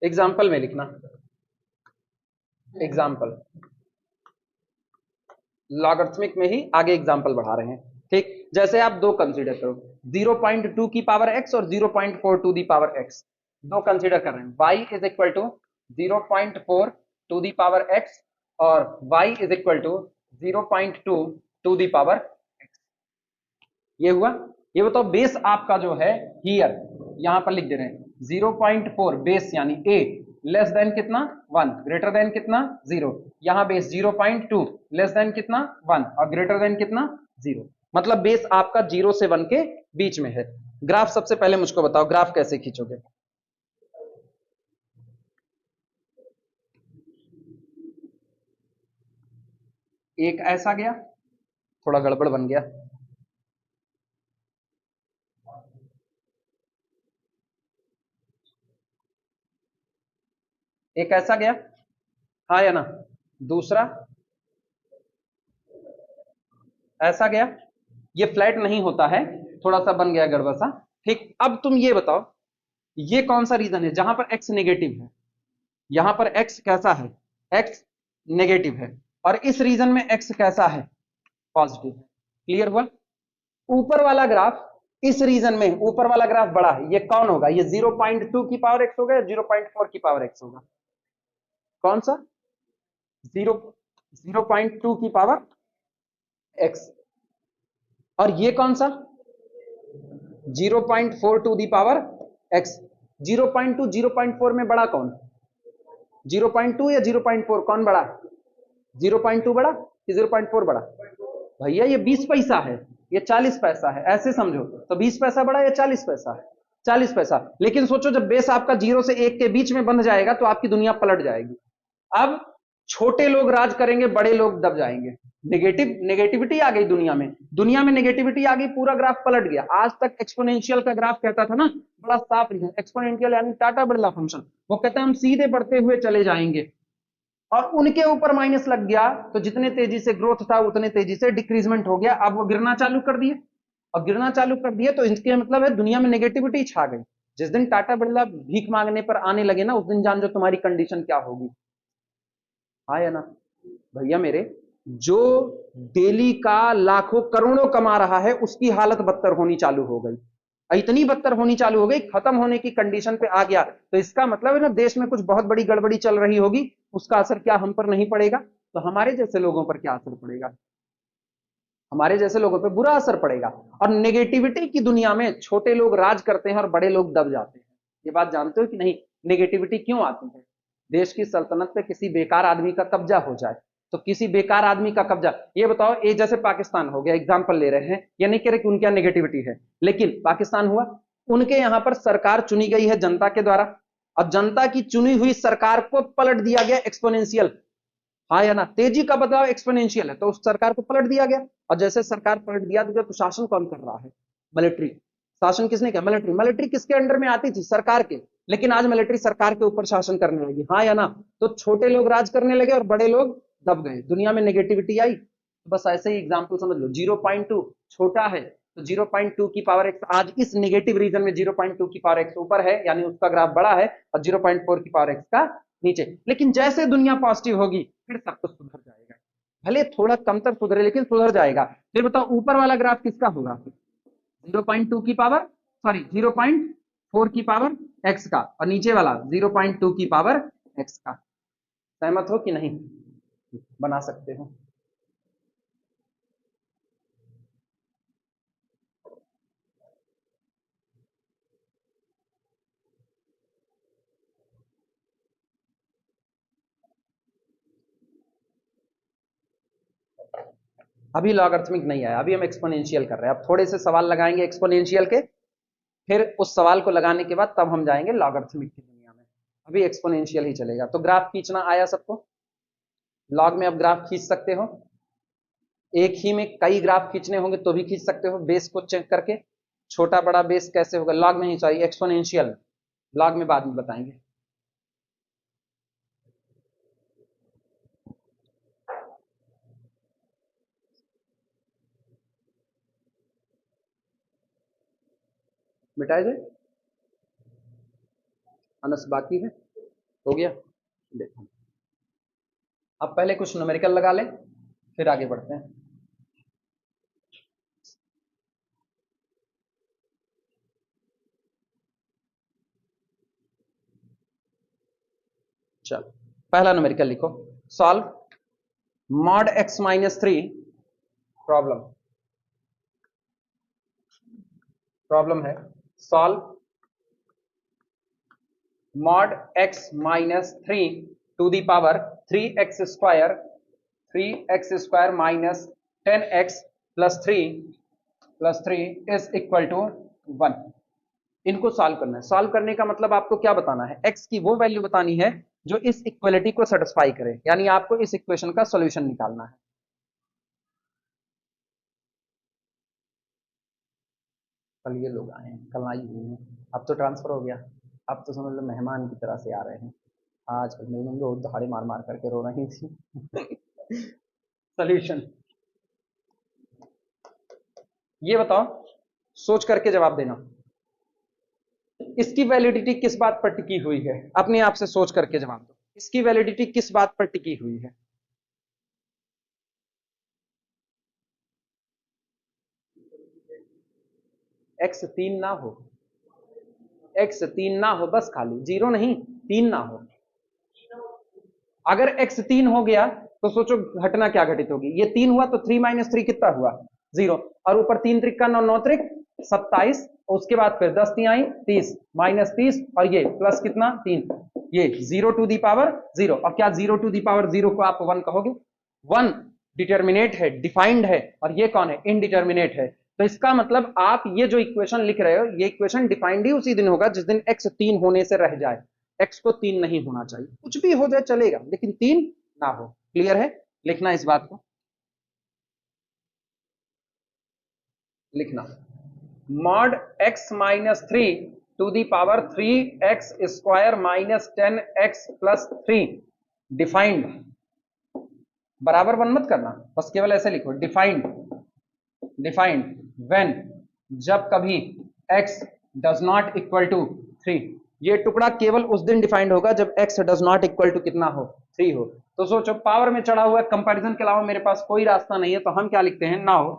Example में लिखना, example, logarithmic में ही आगे एग्जाम्पल बढ़ा रहे हैं। ठीक, जैसे आप दो कंसीडर करो, 0.2 की पावर x और 0.4 टू दी पावर x, दो कंसीडर कर रहे हैं। y is equal to 0.4 to the power x और y is equal to 0.2 to the power x। ये हुआ। ये बताओ बेस आपका जो है हियर, यहां पर लिख दे रहे हैं 0.4 बेस यानी a लेस देन कितना 1, ग्रेटर देन कितना 0। यहां बेस 0.2 लेस देन कितना 1 और ग्रेटर देन कितना 0। मतलब बेस आपका 0 से 1 के बीच में है। ग्राफ सबसे पहले मुझको बताओ, ग्राफ कैसे खींचोगे? एक ऐसा गया, थोड़ा गड़बड़ बन गया। एक ऐसा गया, हाँ या ना? दूसरा ऐसा गया, ये फ्लैट नहीं होता है, थोड़ा सा बन गया गड़बड़ सा। ठीक, अब तुम ये बताओ, ये कौन सा रीजन है जहां पर x नेगेटिव है? यहां पर x कैसा है? x नेगेटिव है। और इस रीजन में x कैसा है? पॉजिटिव है। क्लियर हुआ? ऊपर वाला ग्राफ, इस रीजन में ऊपर वाला ग्राफ बड़ा है, ये कौन होगा? ये 0.2 की पावर x होगा या 0.4 की पावर x होगा? कौन सा? 0.2 की पावर x। और ये कौन सा? 0.4 टू दी पावर x। 0.2 0.4 में बड़ा कौन? 0.2 या 0.4 कौन बड़ा? 0.2 बड़ा कि 0.4 बड़ा? भैया ये 20 पैसा है, ये 40 पैसा है, ऐसे समझो। तो 20 पैसा बड़ा या 40 पैसा है? 40 पैसा। लेकिन सोचो जब बेस आपका 0 से 1 के बीच में बंध जाएगा तो आपकी दुनिया पलट जाएगी। अब छोटे लोग राज करेंगे, बड़े लोग दब जाएंगे। नेगेटिविटी आ गई दुनिया में, दुनिया में नेगेटिविटी आ गई, पूरा ग्राफ पलट गया। आज तक एक्सपोनेंशियल का ग्राफ कहता था ना, बड़ा साफ लिखा, एक्सपोनेंशियल यानी टाटा बिरला फंक्शन, वो कहता है हम सीधे बढ़ते हुए चले जाएंगे। और उनके ऊपर माइनस लग गया तो जितने तेजी से ग्रोथ था उतने तेजी से डिक्रीजमेंट हो गया। अब वो गिरना चालू कर दिए, और गिरना चालू कर दिए तो इसके मतलब है दुनिया में नेगेटिविटी छा गई। जिस दिन टाटा बिरला भीख मांगने पर आने लगे ना, उस दिन जान जो तुम्हारी कंडीशन क्या होगी। हाँ या ना? भैया मेरे, जो डेली का लाखों करोड़ों कमा रहा है उसकी हालत बदतर होनी चालू हो गई, इतनी बदतर होनी चालू हो गई, खत्म होने की कंडीशन पे आ गया। तो इसका मतलब है ना देश में कुछ बहुत बड़ी गड़बड़ी चल रही होगी। उसका असर क्या हम पर नहीं पड़ेगा तो हमारे जैसे लोगों पर क्या असर पड़ेगा? हमारे जैसे लोगों पर बुरा असर पड़ेगा। और नेगेटिविटी की दुनिया में छोटे लोग राज करते हैं और बड़े लोग दब जाते हैं। ये बात जानते हो कि नहीं? नेगेटिविटी क्यों आती है? देश की सल्तनत पे किसी बेकार आदमी का कब्जा हो जाए, तो किसी बेकार आदमी का कब्जा, ये बताओ, ये जैसे पाकिस्तान हो गया, एग्जाम्पल ले रहे हैं, ये नहीं कह रहे कि उनके यहाँ नेगेटिविटी है, लेकिन पाकिस्तान हुआ, उनके यहां पर सरकार चुनी गई है जनता के द्वारा, और जनता की चुनी हुई सरकार को पलट दिया गया एक्सपोनेंशियल। हाँ या ना? तेजी का बदलाव एक्सपोनेंशियल है, तो उस सरकार को पलट दिया गया। और जैसे सरकार पलट दिया तो शासन कौन कर रहा है? मिलिट्री। शासन किसने किया? मिलिट्री। मिलिट्री किसके अंडर में आती थी? सरकार के। लेकिन आज मिलिट्री सरकार के ऊपर शासन करने लगी। हाँ या ना? तो छोटे लोग राज करने लगे और बड़े लोग दब गए, दुनिया में नेगेटिविटी आई। तो बस ऐसे ही एग्जाम्पल समझ लो, 0.2 छोटा है तो 0.2 की पावर एक्स, आज इस नेगेटिव रीजन में 0.2 की पावर एक्स ऊपर है, यानी उसका ग्राफ बड़ा है, और 0.4 की पावर एक्स का नीचे। लेकिन जैसे दुनिया पॉजिटिव होगी फिर सब कुछ सुधर जाएगा, भले थोड़ा कमतर सुधरे लेकिन सुधर जाएगा। फिर बताओ ऊपर वाला ग्राफ किसका होगा? 0.2 की पावर, सॉरी 0.4 की पावर एक्स का, और नीचे वाला 0.2 की पावर एक्स का। सहमत हो कि नहीं? बना सकते हो। अभी लॉगरिथमिक नहीं आया, अभी हम एक्सपोनेंशियल कर रहे हैं। अब थोड़े से सवाल लगाएंगे एक्सपोनेंशियल के, फिर उस सवाल को लगाने के बाद तब हम जाएंगे लॉगरिथमिक की दुनिया में। अभी एक्सपोनेंशियल ही चलेगा। तो ग्राफ खींचना आया सबको? लॉग में अब ग्राफ खींच सकते हो, एक ही में कई ग्राफ खींचने होंगे तो भी खींच सकते हो, बेस को चेक करके। छोटा बड़ा बेस कैसे होगा लॉग में? ही सॉरी एक्सपोनेंशियल, लॉग में बाद में बताएंगे। मिटाए जाए, अनस बाकी है। हो गया। देखो अब पहले कुछ न्यूमेरिकल लगा लें, फिर आगे बढ़ते हैं। चलो पहला न्यूमेरिकल लिखो, solve mod x-3 problem. Problem है solve mod x-3 to the power 3x square minus 10x plus 3 is equal to 1। इनको सॉल्व करना है। सॉल्व करने का मतलब आपको क्या बताना है, x की वो वैल्यू बतानी है जो इस इक्वलिटी को सेटिस्फाई करे, यानी आपको इस इक्वेशन का सॉल्यूशन निकालना है। कल ये लोग आए हैं, कल आई हुई हैं, अब तो ट्रांसफर हो गया, अब तो समझ लो मेहमान की तरह से आ रहे हैं। आज मेरी मम्मी रोज दहाड़े मार मार करके रो रही थी। सॉल्यूशन ये बताओ, सोच करके जवाब देना, इसकी वैलिडिटी किस बात पर टिकी हुई है, अपने आप से सोच करके जवाब दो, इसकी वैलिडिटी किस बात पर टिकी हुई है। एक्स 3 ना हो, एक्स 3 ना हो, बस खाली जीरो नहीं 3 ना हो। अगर एक्स 3 हो गया तो सोचो घटना क्या घटित होगी, ये 3 हुआ तो 3 - 3 कितना हुआ 0, और ऊपर 3 त्रिक का 9, 9 त्रिक 27, उसके बाद फिर 10 तिहाई 30 -30 और ये प्लस कितना 3, ये 0 टू दी पावर 0। अब क्या 0 टू दी पावर 0 को आप 1 कहोगे, 1 डिटर्मिनेट है, डिफाइंड है, और ये कौन है, इनडिटर्मिनेट है। तो इसका मतलब आप ये जो इक्वेशन लिख रहे हो, ये इक्वेशन डिफाइंड ही उसी दिन होगा जिस दिन x 3 होने से रह जाए। x को 3 नहीं होना चाहिए, कुछ भी हो जाए चलेगा लेकिन 3 ना हो। क्लियर है, लिखना इस बात को, लिखना mod x-3 to the power 3x² minus 10x plus 3 defined, बराबर वन मत करना, बस केवल ऐसे लिखो डिफाइंड, डिफाइंड व्हेन, जब कभी x does not equal to 3। ये टुकड़ा केवल उस दिन डिफाइंड होगा जब x does not equal to कितना हो 3 हो। तो सोचो पावर में चढ़ा हुआ कंपैरिजन के अलावा मेरे पास कोई रास्ता नहीं है, तो हम क्या लिखते हैं, नाउ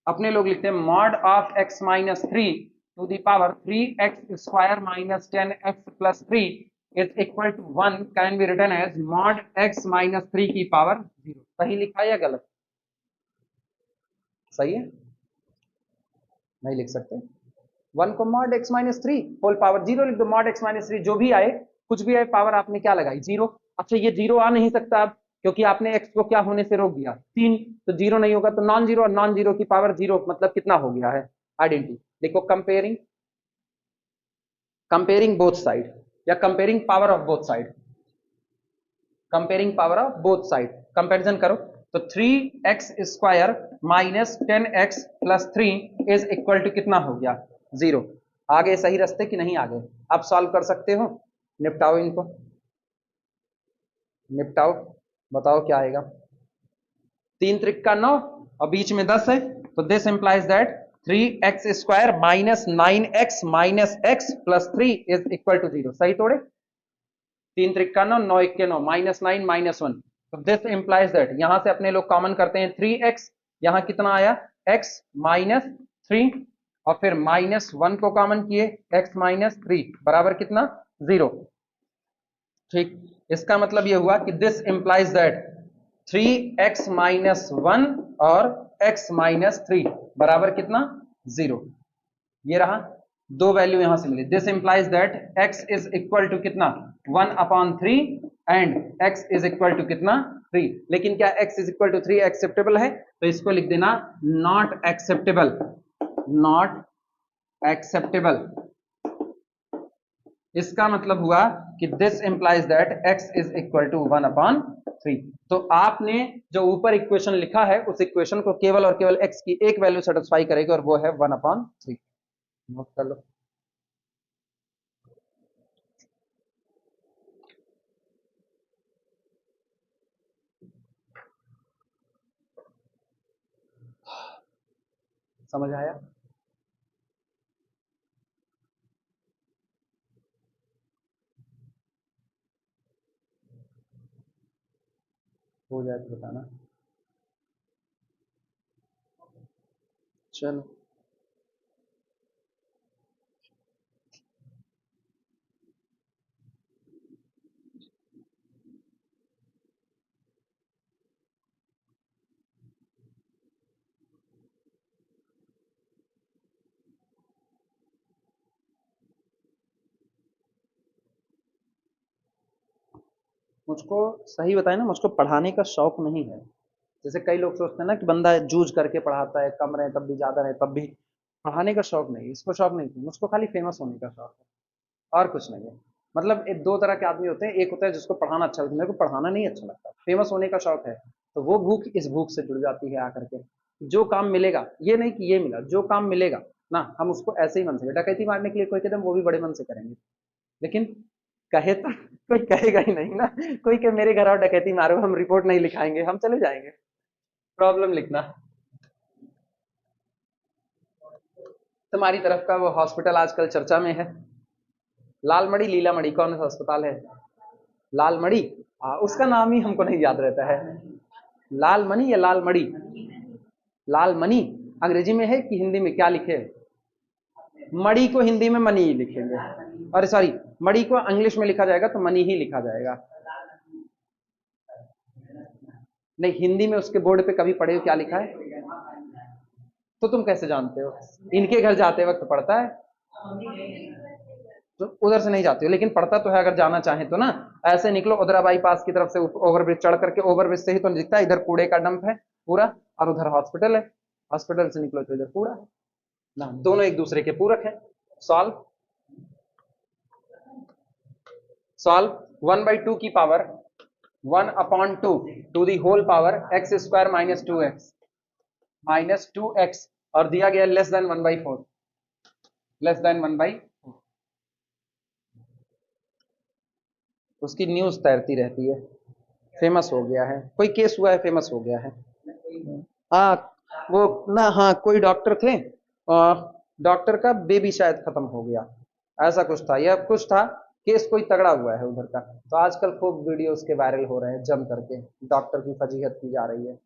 अपने लोग लिखते हैं mod of x-3 to the power 3x² minus 10x plus 3 is equal to 1 can be written as mod x-3 की पावर 0। सही लिखा है या गलत, सही है, नहीं लिख सकते, 1 को मॉड x-3 होल पावर 0 लिख दो, मॉड x-3 जो भी आए, कुछ भी आए, पावर आपने क्या लगाई 0। अच्छा ये 0 आ नहीं सकता अब, क्योंकि आपने x को क्या होने से रोक दिया 3, तो 0 नहीं होगा, तो नॉन जीरो, और नॉन जीरो की पावर 0 मतलब कितना हो गया है आइडेंटिटी। देखो कंपेयरिंग, कंपेयरिंग बोथ साइड या comparing power of both side, comparing power of both side, comparison करो, तो 3x² minus 10x plus 3 is equal to कितना हो गया 0। आगे सही रास्ते कि नहीं आगे, आप सॉल्व कर सकते हो, निपटाओ इनको, निपटाओ, बताओ क्या आएगा। 3 त्रिक का 9 और बीच में 10 है, तो this implies that 3x² minus 9x minus x plus 3 is equal to 0। सही तोड़े, 3 त्रिक का 9, 9 1 के 9 -9 -1, तो दिस इंप्लाइज दैट, यहां से अपने लोग कॉमन करते हैं 3x, यहां कितना आया x माइनस 3, और फिर -1 को कॉमन किए x माइनस 3 बराबर कितना 0। ठीक, इसका मतलब यह हुआ कि this implies that 3x minus 1 और x माइनस 3 बराबर कितना 0। ये रहा, दो वैल्यू यहां से मिली, this implies that x is equal to कितना 1/3 and x is equal to कितना 3। लेकिन क्या x is equal to 3 acceptable है, तो इसको लिख देना नॉट एक्सेप्टेबल, नॉट एक्सेप्टेबल। इसका मतलब हुआ कि this implies that x is equal to 1/3। तो आपने जो ऊपर इक्वेशन लिखा है उस इक्वेशन को केवल और केवल x की एक वैल्यू सेटिस्फाई करेगी और वो है 1/3। नोट कर लो। समझ आया, हो जाए तो बताना। चलो मुझको सही बताए ना, मुझको पढ़ाने का शौक नहीं है। जैसे कई लोग सोचते हैं ना कि बंदा जूझ करके पढ़ाता है, कम रहे तब भी ज्यादा रहे तब भी। पढ़ाने का शौक नहीं, इसको शौक नहीं थी, मुझको खाली फेमस होने का शौक है और कुछ नहीं है। मतलब एक दो तरह के आदमी होते हैं, एक होता है जिसको पढ़ाना अच्छा लगता है, मेरे को पढ़ाना नहीं अच्छा लगता, फेमस होने का शौक है। तो वो भूख इस भूख से जुड़ जाती है आकर के। जो काम मिलेगा, ये नहीं कि ये मिला, जो काम मिलेगा ना हम उसको ऐसे ही मन से, डकैती मारने के लिए कोई कदम वो भी बड़े मन से करेंगे, लेकिन कहे तो कोई कहेगा ही नहीं ना। कोई के मेरे घर और डकैती मारो, हम रिपोर्ट नहीं लिखाएंगे, हम चले जाएंगे। प्रॉब्लम लिखना। तुम्हारी तरफ का वो हॉस्पिटल आजकल चर्चा में है, लालमड़ी लीलामड़ी, कौन सा अस्पताल है? लालमड़ी। उसका नाम ही हमको नहीं याद रहता है। लालमणि या लालमड़ी? लालमणि। अंग्रेजी में है कि हिंदी में क्या लिखे? मड़ी को हिंदी में मनी ही लिखेंगे, अरे सॉरी, मड़ी को इंग्लिश में लिखा जाएगा तो मनी ही लिखा जाएगा। नहीं, हिंदी में उसके बोर्ड पे कभी पढ़े हो क्या लिखा है? तो तुम कैसे जानते हो? इनके घर जाते वक्त पढ़ता है? तो उधर से नहीं जाते हो, लेकिन पढ़ता तो है, अगर जाना चाहे तो ना। ऐसे निकलो उधरा बाईपास की तरफ से, ओवरब्रिज चढ़ करके, ओवरब्रिज से ही तो दिखता है, इधर कूड़े का डंप है पूरा, और उधर हॉस्पिटल है। हॉस्पिटल से निकलो तो इधर कूड़ा है ना, दोनों एक दूसरे के पूरक है। सॉल्व। सॉल्व 1/2 की power 1/2 to the whole power x square -2x और दिया गया << 1/4, << 1/4। उसकी न्यूज तैरती रहती है, फेमस हो गया है, कोई केस हुआ है, फेमस हो गया है। हाँ, वो ना, हाँ कोई डॉक्टर थे, डॉक्टर का बेबी शायद खत्म हो गया, ऐसा कुछ था, या कुछ था, केस कोई तगड़ा हुआ है उधर का। तो आजकल खूब वीडियो उसके वायरल हो रहे हैं, जम करके डॉक्टर की फजीहत की जा रही है।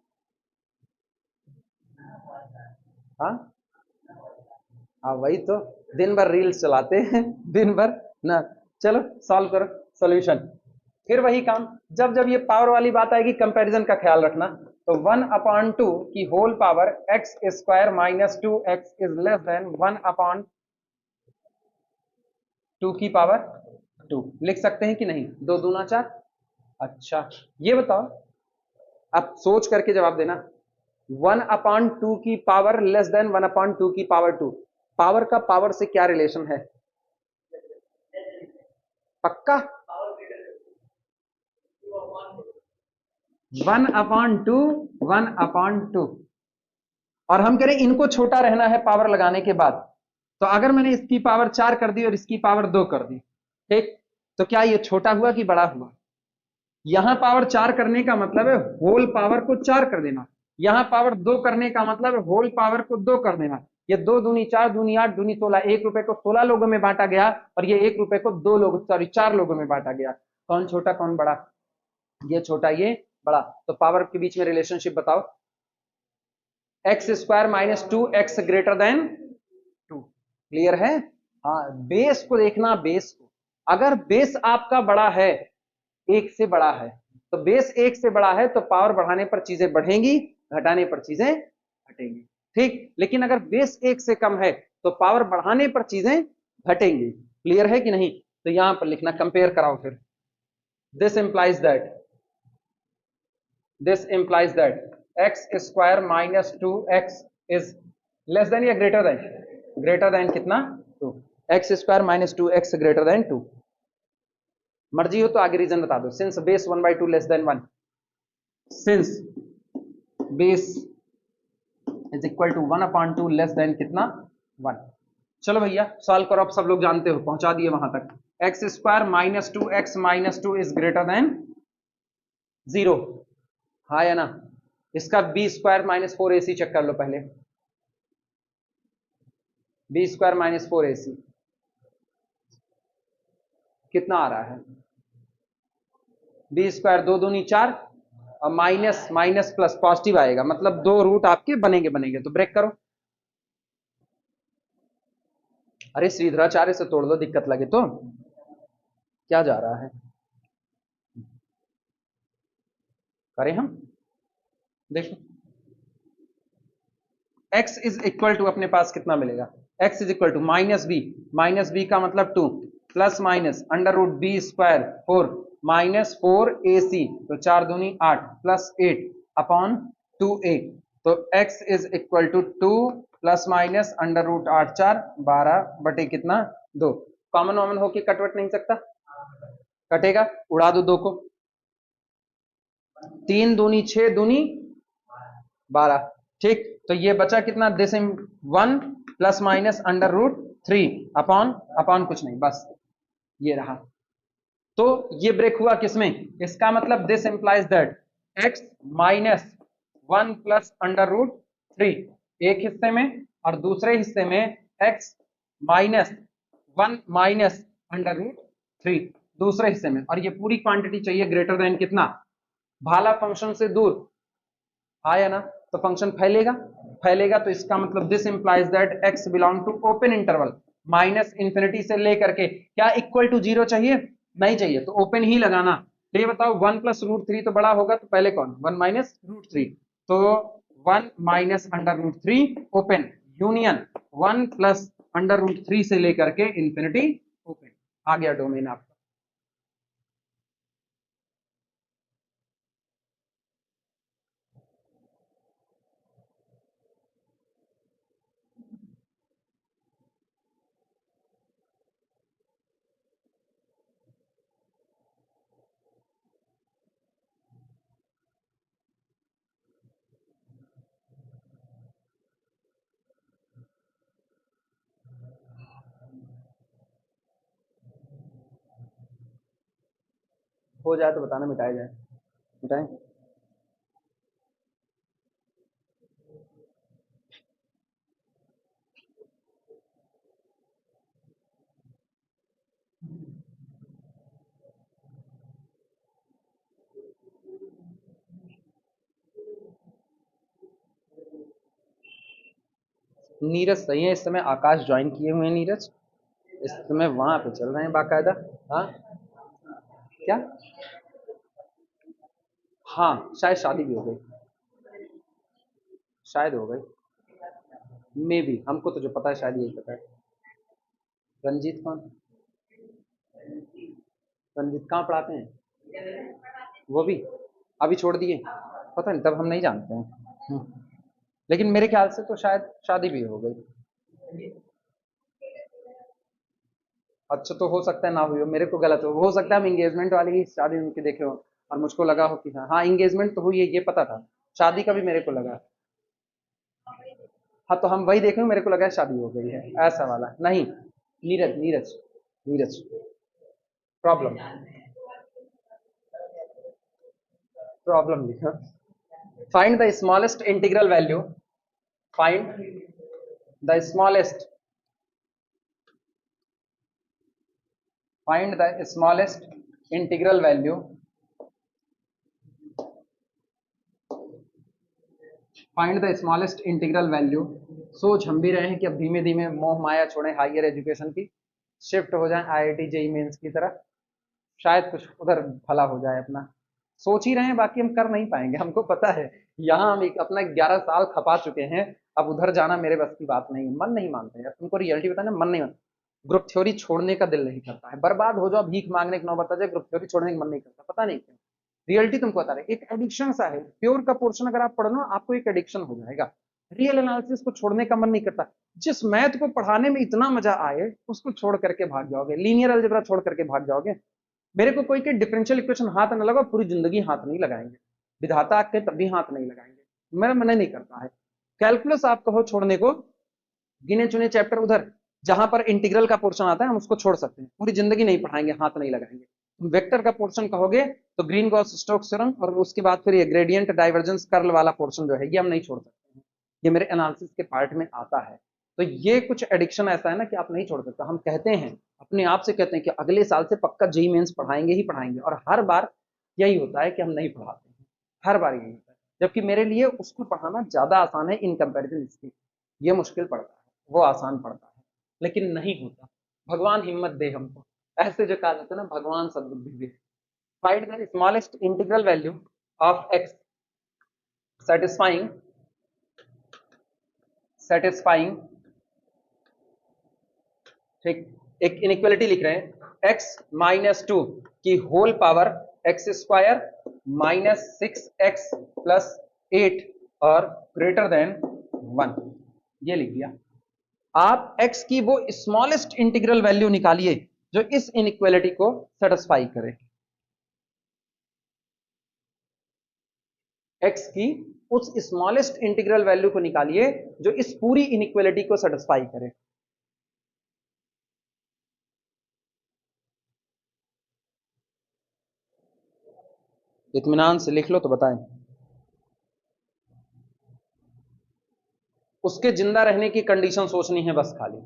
हाँ हाँ, वही तो, दिन भर रील्स चलाते हैं दिन भर ना। चलो सॉल्व करो, सॉल्यूशन। फिर वही काम, जब जब ये पावर वाली बात आएगी, कंपैरिजन का ख्याल रखना। तो 1/2 की whole power x square -2x is less than 1/2 की पावर 2, लिख सकते हैं कि नहीं? दो दूना चार। अच्छा, ये बताओ, अब सोच करके जवाब देना। 1/2 की पावर लेस देन 1/2 की पावर 2, पावर का पावर से क्या रिलेशन है? पक्का? 1/2, 1/2। और हम कह रहे हैं इनको छोटा रहना है पावर लगाने के बाद। तो अगर मैंने इसकी पावर 4 कर दी और इसकी पावर 2 कर दी, ठीक, तो क्या ये छोटा हुआ कि बड़ा हुआ? यहां पावर 4 करने का मतलब है होल पावर को 4 कर देना, यहां पावर 2 करने का मतलब है होल पावर को 2 कर देना। ये 2 दूनी 4, दूनी 8, दूनी 16, 1 रुपए को 16 लोगों में बांटा गया, और ये 1 रुपए को 2 लोग, सॉरी 4 लोगों में बांटा गया। कौन छोटा कौन बड़ा? ये छोटा ये बड़ा। तो पावर के बीच में रिलेशनशिप बताओ। X square -2x greater than 2, clear है? हाँ, बेस को देखना, बेस को, अगर बेस आपका बड़ा है, एक से बड़ा है, तो बेस एक से बड़ा है तो पावर बढ़ाने पर चीजें बढ़ेंगी, घटाने पर चीजें घटेंगी, ठीक। लेकिन अगर बेस एक से कम है तो पावर बढ़ाने पर चीजें घटेंगी, क्लियर है कि नहीं? तो यहां पर लिखना, कंपेयर कराओ फिर। This implies that, this implies that x square -2x is less than या greater than कितना? 2। x square -2x greater than 2। मर्जी हो तो आगे रीजन बता दो। Since base 1/2 less than 1, since base is equal to 1/2 less than कितना? 1। चलो भैया सॉल्व करो, अब सब लोग जानते हो, पहुंचा दिए वहां तक। X square -2x-2 is greater than 0, हाँ या ना? इसका बी स्क्वायर -4ac चेक कर लो पहले। बी स्क्वायर -4ac कितना आ रहा है? बी स्क्वायर 2 दूनी 4, और माइनस माइनस प्लस पॉजिटिव आएगा, मतलब दो रूट आपके बनेंगे बनेंगे। तो ब्रेक करो। अरे श्रीधराचार्य से तोड़ दो, दिक्कत लगे तो। क्या जा रहा है, करें हम, देखो x इज इक्वल टू अपने पास कितना मिलेगा, x is equal to minus b का मतलब 2 plus minus under root b square 4 minus 4ac, तो 4 दूनी 8 प्लस 8 अपॉन 2a। तो x is equal to 2 plus minus under root 8 4 12 बटे कितना 2। कॉमन वॉमन होके कटवट नहीं सकता, कटेगा, उड़ा दो 2 को, 3 दूनी 6 दूनी 12, ठीक। तो ये बचा कितना, this 1 plus minus under root 3 upon upon कुछ नहीं, बस ये रहा। तो ये ब्रेक हुआ किसमें, इसका मतलब this implies that x minus 1 plus under root 3 एक हिस्से में, और दूसरे हिस्से में x minus 1 minus under root 3 दूसरे हिस्से में। और ये पूरी क्वांटिटी चाहिए ग्रेटर देन कितना, भाला फंक्शन से दूर आया ना, तो फंक्शन फैलेगा फैलेगा। तो इसका मतलब this implies that x belong to open interval minus infinity से लेकर के, क्या इक्वल टू 0 चाहिए, नहीं चाहिए, तो ओपन ही लगाना। तो ये बताओ 1 प्लस रूट 3 तो बड़ा होगा, तो पहले कौन, 1 माइनस रूट 3, तो 1 minus under root 3 open union 1 plus under root 3 से लेकर के इंफिनिटी ओपन, आ गया डोमेन आपका। हो जाए तो बताना, मिटाया जाए, मिटाएं। नीरज सही है, इस समय आकाश ज्वाइन किए हुए हैं नीरज, इस समय वहां पे चल रहे हैं बाकायदा। हाँ क्या, हाँ शायद शादी भी हो गई, शायद हो गई, मे बी, हमको तो जो पता है शायद यही पता है। रंजीत कौन, रंजीत कहाँ पढ़ाते हैं, वो भी अभी छोड़ दिए, पता नहीं, तब हम नहीं जानते हैं। लेकिन मेरे ख्याल से तो शायद शादी भी हो गई। अच्छा, तो हो सकता है ना हुई हो, मेरे को गलत हो सकता है हम इंगेजमेंट वाली ही शादी उनकी देखे हो, और मुझको लगा हो कि हाँ हाँ इंगेजमेंट तो हुई है, ये पता था, शादी का भी मेरे को लगा। हाँ, तो हम वही देखे, मेरे को लगा शादी हो गई है ऐसा वाला, नहीं। नीरज नीरज नीरज, प्रॉब्लम प्रॉब्लम लिखा, find the smallest integral value, find the smallest, find the smallest integral value, find the smallest integral value. सोच हम भी रहे हैं कि अब धीमे धीमे मोह माया छोड़ें हायर एजुकेशन की, शिफ्ट हो जाएं आईआईटी जेई मेंस की तरह, शायद कुछ उधर भला हो जाए अपना। सोच ही रहे हैं, बाकी हम कर नहीं पाएंगे, हमको पता है। यहाँ हम एक अपना 11 साल खपा चुके हैं, अब उधर जाना मेरे बस की बात नहीं, मन नहीं मानते यार, तुमको रियलिटी बताना, मन नहीं मानता। ग्रुप थ्योरी छोड़ने का दिल नहीं करता है, बर्बाद हो जाओ, भीख मांगने की नौबत आ जाए, ग्रुप थ्योरी छोड़ने का मन नहीं करता, पता नहीं क्यों। रियलिटी तुमको बता रहे, एक एडिक्शन सा है, प्योर का पोर्शन अगर आप पढ़ो ना, आपको एक एडिक्शन हो जाएगा। रियल एनालिसिस को छोड़ने का मन नहीं करता। जिस मैथ को पढ़ाने में इतना मजा आए, उसको छोड़ करके भाग जाओगे, लीनियर अलजेब्रा छोड़ करके भाग जाओगे। मेरे को कोई के डिफरेंशियल इक्वेशन हाथ न लगाओ, पूरी जिंदगी हाथ नहीं लगाएंगे, विधाता के तब भी हाथ नहीं लगाएंगे, मेरा मन नहीं करता है। कैलकुलस आप कहो छोड़ने को, गिने चुने चैप्टर उधर जहां पर इंटीग्रल का पोर्शन आता है हम उसको छोड़ सकते हैं, पूरी जिंदगी नहीं पढ़ाएंगे, हाथ नहीं लगाएंगे। वेक्टर का पोर्शन कहोगे तो ग्रीन गॉस स्टोक्स थ्योरम, और उसके बाद फिर ये ग्रेडियंट डाइवर्जेंस कर्ल वाला पोर्शन जो है, ये हम नहीं छोड़ सकते हैं, ये मेरे एनालिसिस के पार्ट में आता है। तो ये कुछ एडिक्शन ऐसा है ना कि आप नहीं छोड़ सकते। हम कहते हैं, अपने आप से कहते हैं कि अगले साल से पक्का जेई मेंस पढ़ाएंगे ही पढ़ाएंगे, और हर बार यही होता है कि हम नहीं पढ़ाते हैं। हर बार यही होता है, जबकि मेरे लिए उसको पढ़ाना ज्यादा आसान है इन कंपैरिजन इसके। ये मुश्किल पड़ता है, वो आसान पड़ता है, लेकिन नहीं होता। भगवान हिम्मत दे हमको, ऐसे जो कहा जाता है ना, भगवान सद्बुद्धि दे। Find the smallest integral value of x satisfying ठीक, एक इनइक्वालिटी लिख रहे हैं, x माइनस टू की whole power x square minus six x plus eight और ग्रेटर देन 1, ये लिख दिया। आप x की वो स्मॉलेस्ट इंटीग्रल वैल्यू निकालिए जो इस इनइक्वालिटी को सेटिस्फाई करे। x की उस स्मॉलेस्ट इंटीग्रल वैल्यू को निकालिए जो इस पूरी इनइक्वालिटी को सेटिस्फाई करे। इत्मीनान से लिख लो तो बताएं। उसके जिंदा रहने की कंडीशन सोचनी है बस खाली।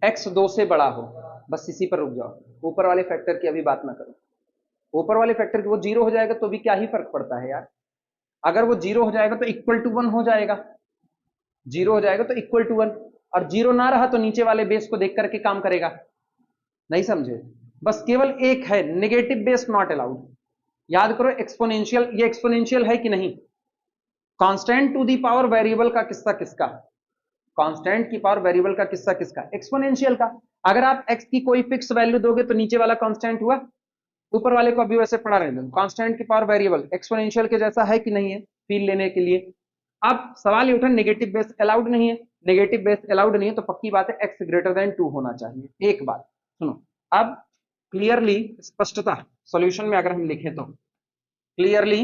x 2 से बड़ा हो, बस इसी पर रुक जाओ, ऊपर वाले फैक्टर की अभी बात ना करो। ऊपर वाले फैक्टर की वो जीरो हो जाएगा तो भी क्या ही फर्क पड़ता है यार। अगर वो जीरो हो जाएगा तो इक्वल टू 1 हो जाएगा, जीरो हो जाएगा तो इक्वल टू 1, और जीरो ना रहा तो नीचे वाले बेस को देख करके काम करेगा। नहीं समझे? बस केवल एक है, नेगेटिव बेस नॉट अलाउड। याद करो एक्सपोनेंशियल, ये एक्सपोनेंशियल है कि नहीं? Constant to the power variable का किस्सा किसका? कांस्टेंट की पावर वेरिएबल का किस्सा किसका? एक्सपोनेंशियल का। अगर आप x की कोई फिक्स वैल्यू दोगे तो नीचे वाला कांस्टेंट हुआ, ऊपर वाले को अभी वैसे पढ़ा रहे हैं। कांस्टेंट की पावर वेरिएबल एक्सपोनेंशियल के जैसा है कि नहीं है फील लेने के लिए? अब सवाल ये उठा, नेगेटिव बेस अलाउड नहीं है। नेगेटिव बेस अलाउड नहीं है तो पक्की बात है x ग्रेटर देन 2 होना चाहिए। एक बात सुनो, अब क्लियरली स्पष्टता सॉल्यूशन में अगर हम लिखें तो clearly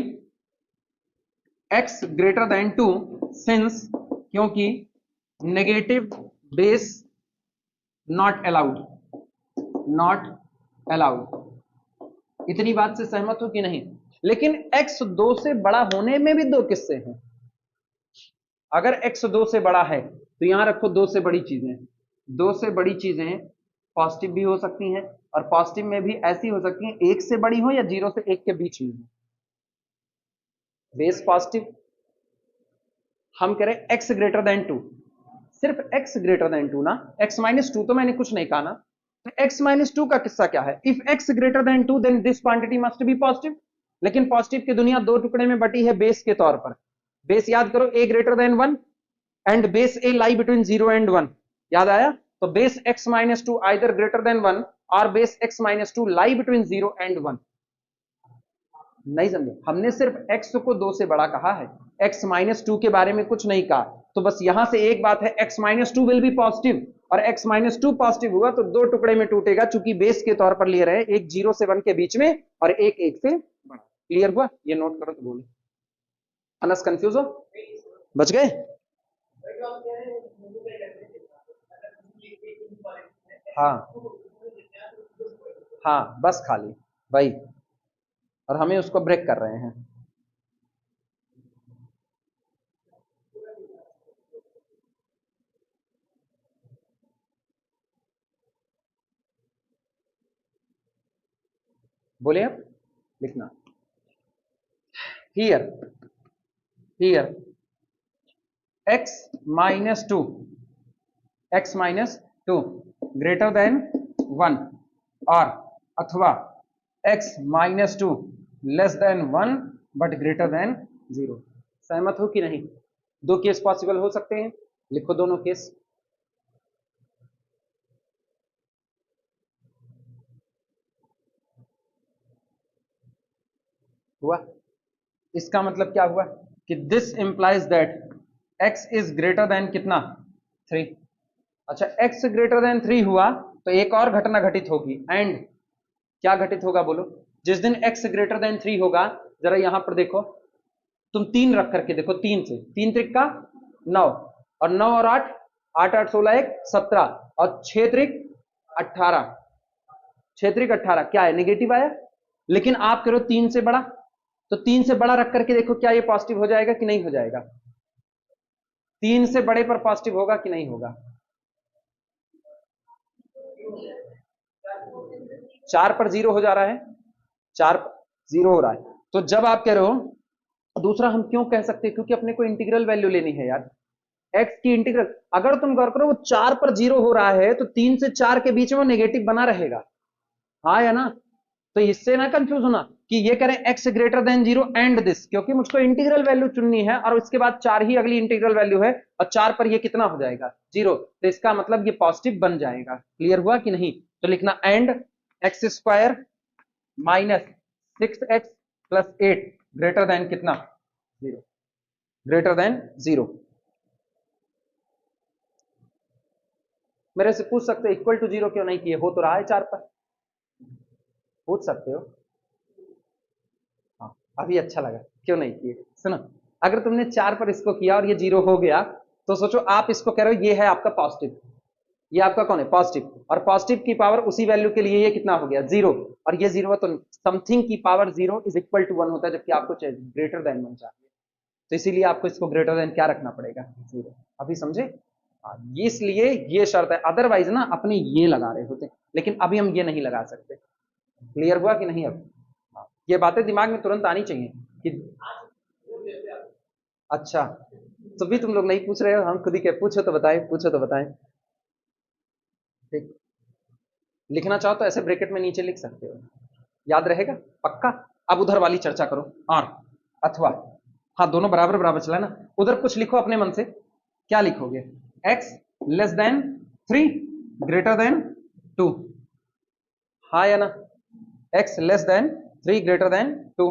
x greater than 2 since, क्योंकि negative base not allowed, not allowed. इतनी बात से सहमत हो कि नहीं? लेकिन x 2 से बड़ा होने में भी दो किस्से हैं। अगर x 2 से बड़ा है तो यहां रखो दो से बड़ी चीजें। दो से बड़ी चीजें पॉजिटिव भी हो सकती हैं, और पॉजिटिव में भी ऐसी हो सकती हैं एक से बड़ी हो या 0 से 1 के बीच में हो। बेस पॉजिटिव, हम कह रहे x ग्रेटर देन 2, सिर्फ x ग्रेटर देन 2 ना, x माइनस 2 तो मैंने कुछ नहीं कहा ना। तो x माइनस 2 का किस्सा क्या है? If x greater than 2 than this quantity must be positive. लेकिन पॉजिटिव की दुनिया दो टुकड़े में बटी है बेस के तौर पर। बेस याद करो, a greater than 1 and base a lie between 0 and 1। याद आया? तो base x minus 2 either greater than 1 और base x minus 2 lie between 0 and 1। नहीं समझे? हमने सिर्फ x को 2 से बड़ा कहा है, x माइनस 2 के बारे में कुछ नहीं कहा। तो बस यहां से एक बात है, x minus 2 will be positive, और x माइनस 2 पॉजिटिव हुआ तो दो टुकड़े में टूटेगा, चूंकि बेस के तौर पर ले रहे हैं, एक 0 से 1 के बीच में और एक 1 से बड़ा। क्लियर हुआ? ये नोट करो तो बोले। अनस कंफ्यूज हो? बच गए? हाँ हाँ, बस खाली भाई, और हमें उसको ब्रेक कर रहे हैं। बोले अब लिखना, here here x minus 2, x minus 2 greater than 1, और अथवा x minus 2 less than 1 but greater than 0। सहमत हो कि नहीं? दो केस पॉसिबल हो सकते हैं, लिखो दोनों केस। हुआ? इसका मतलब क्या हुआ कि this implies that x is greater than कितना? 3। अच्छा, x ग्रेटर देन 3 हुआ तो एक और घटना घटित होगी। एंड क्या घटित होगा बोलो? जिस दिन x ग्रेटर देन 3 होगा, जरा यहां पर देखो, तुम 3 रख करके देखो, 3 से 3 त्रिक का 9, और 9 और 8, 8 8 16 1 17, और 6 त्रिक 18, 6 त्रिक 18, क्या है? नेगेटिव आया। लेकिन आप करो 3 से बड़ा, तो 3 से बड़ा रख करके देखो क्या ये पॉजिटिव हो जाएगा कि नहीं हो जाएगा? 3 से बड़े पर पॉजिटिव होगा कि नहीं होगा? 4 पर 0 हो जा रहा है, 4 0 हो रहा है। तो जब आप कह रहे हो, दूसरा हम क्यों कह सकते हैं, क्योंकि अपने को इंटीग्रल वैल्यू लेनी है यार, एक्स की इंटीग्रल। अगर तुम गौर करो वो 4 पर 0 हो रहा है तो 3 से 4 के बीच में वो नेगेटिव बना रहेगा, हाँ या ना। तो इससे ना कंफ्यूज होना कि ये करें x greater than 0 and this, क्योंकि मुझको इंटीग्रल वैल्यू चुननी है और उसके बाद 4 ही अगली इंटीग्रल वैल्यू है, और 4 पर ये कितना हो जाएगा 0, तो इसका मतलब ये पॉजिटिव बन जाएगा। क्लियर हुआ कि नहीं? तो लिखना and x square minus 6x plus 8 greater than कितना 0, ग्रेटर देन 0। मेरे से पूछ सकते इक्वल टू 0 क्यों नहीं किए, हो तो रहा है 4 पर, पूछ सकते हो। हाँ अभी अच्छा लगा, क्यों नहीं किए। सुनो, अगर तुमने 4 पर इसको किया और ये 0 हो गया, तो सोचो आप इसको कह रहे हो ये है आपका पॉजिटिव, ये आपका कौन है पॉजिटिव, और पॉजिटिव की पावर उसी वैल्यू के लिए ये कितना हो गया 0, और ये 0 है तो समथिंग की पावर 0 इज इक्वल टू 1 होता है, जबकि आपको ग्रेटर देन 1 चाहिए, तो इसीलिए आपको इसको ग्रेटर देन क्या रखना पड़ेगा 0। अभी समझे? इसलिए ये शर्त है, अदरवाइज ना अपने ये लगा रहे होते, लेकिन अभी हम ये नहीं लगा सकते। क्लियर हुआ कि नहीं? अब ये बातें दिमाग में तुरंत आनी चाहिए कि अच्छा, तो भी तुम लोग नहीं पूछ रहे हो, हम खुद ही के पूछो तो बताएं, पूछो तो बताएं। ठीक, लिखना चाहो तो ऐसे ब्रैकेट में नीचे लिख सकते हो, याद रहेगा पक्का। अब उधर वाली चर्चा करो, और अथवा हाँ दोनों बराबर बराबर चला ना, उधर कुछ लिखो अपने मन से, क्या लिखोगे? x less than 3 greater than 2, हाँ या ना? x less than 3 greater than 2।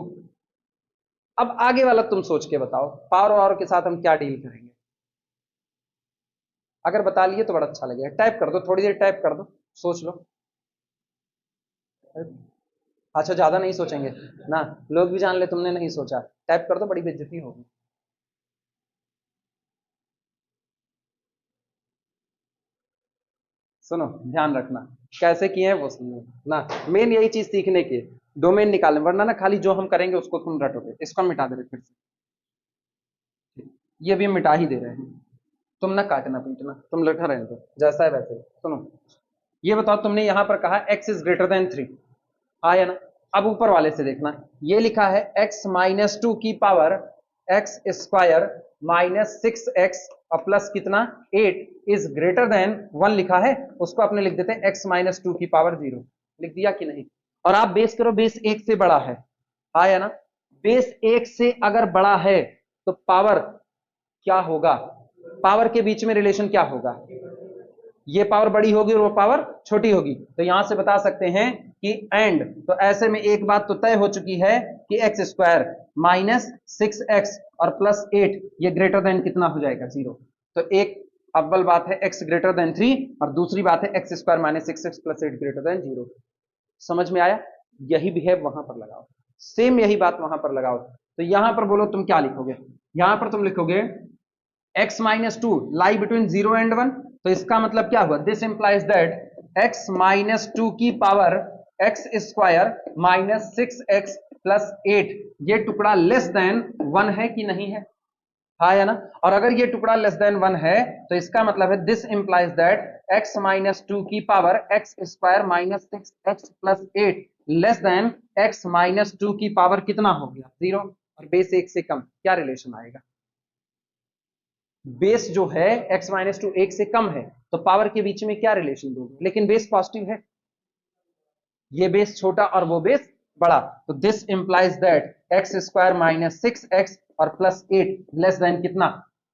अब आगे वाला तुम सोच के बताओ, पावर और के साथ हम क्या डील करेंगे। अगर बता लिए तो बड़ा अच्छा लगेगा, टाइप कर दो, थोड़ी देर टाइप कर दो, सोच लो। अच्छा ज्यादा नहीं सोचेंगे ना, लोग भी जान ले तुमने नहीं सोचा, टाइप कर दो, बड़ी बेइज्जती होगी। सुनो ध्यान रखना, कैसे किए हैं वो सुनो ना, मेन यही चीज सीखने की, डोमेन निकालने, वरना ना खाली जो हम करेंगे उसको तुम रटोगे। इसको हम मिटा दे रहे फिर से, ये भी हम मिटा ही दे रहे हैं, तुम ना काटना पीटना, तुम लटा रहे हो जैसा है वैसे। सुनो, ये बताओ, तुमने यहां पर कहा x इज ग्रेटर देन 3, आया ना। अब ऊपर वाले से देखना, ये लिखा है x माइनस 2 की power x square minus 6x और प्लस कितना 8 इज ग्रेटर देन 1 लिखा है, उसको अपने लिख देते हैं x माइनस 2 की पावर 0, लिख दिया कि नहीं? और आप बेस करो, बेस 1 से बड़ा है, आया ना। बेस 1 से अगर बड़ा है तो पावर क्या होगा, पावर के बीच में रिलेशन क्या होगा, ये पावर बड़ी होगी और वो पावर छोटी होगी, तो यहां से बता सकते हैं कि एंड, तो ऐसे में एक बात तो तय हो चुकी है कि एक्स स्क्वायर माइनस 6x और प्लस 8 ये ग्रेटर देन कितना हो जाएगा 0। तो एक अव्वल बात है x ग्रेटर देन 3, और दूसरी बात है x square minus 6x plus 8 greater than 0। समझ में आया? यही बिहेव वहां पर लगाओ, सेम यही बात वहां पर लगाओ। तो यहां पर बोलो तुम क्या लिखोगे, यहां पर तुम लिखोगे x minus 2 lie between 0 and 1, तो इसका मतलब क्या हुआ, this implies that x minus 2 की power x square minus 6x plus 8 ये टुकड़ा लेस देन 1 है कि नहीं है, हाँ या ना। और अगर ये टुकड़ा लेस देन 1 है तो इसका मतलब है this implies that x minus 2 की power x square minus 6x plus 8 less than x minus 2 की पावर कितना हो गया 0, और बेस 1 से कम, क्या रिलेशन आएगा? बेस जो है x माइनस 2 1 से कम है, तो पावर के बीच में क्या रिलेशन दोगे, लेकिन बेस पॉजिटिव है, ये बेस छोटा और वो बेस बड़ा, तो this implies that x square minus 6x और प्लस 8 लेस देन कितना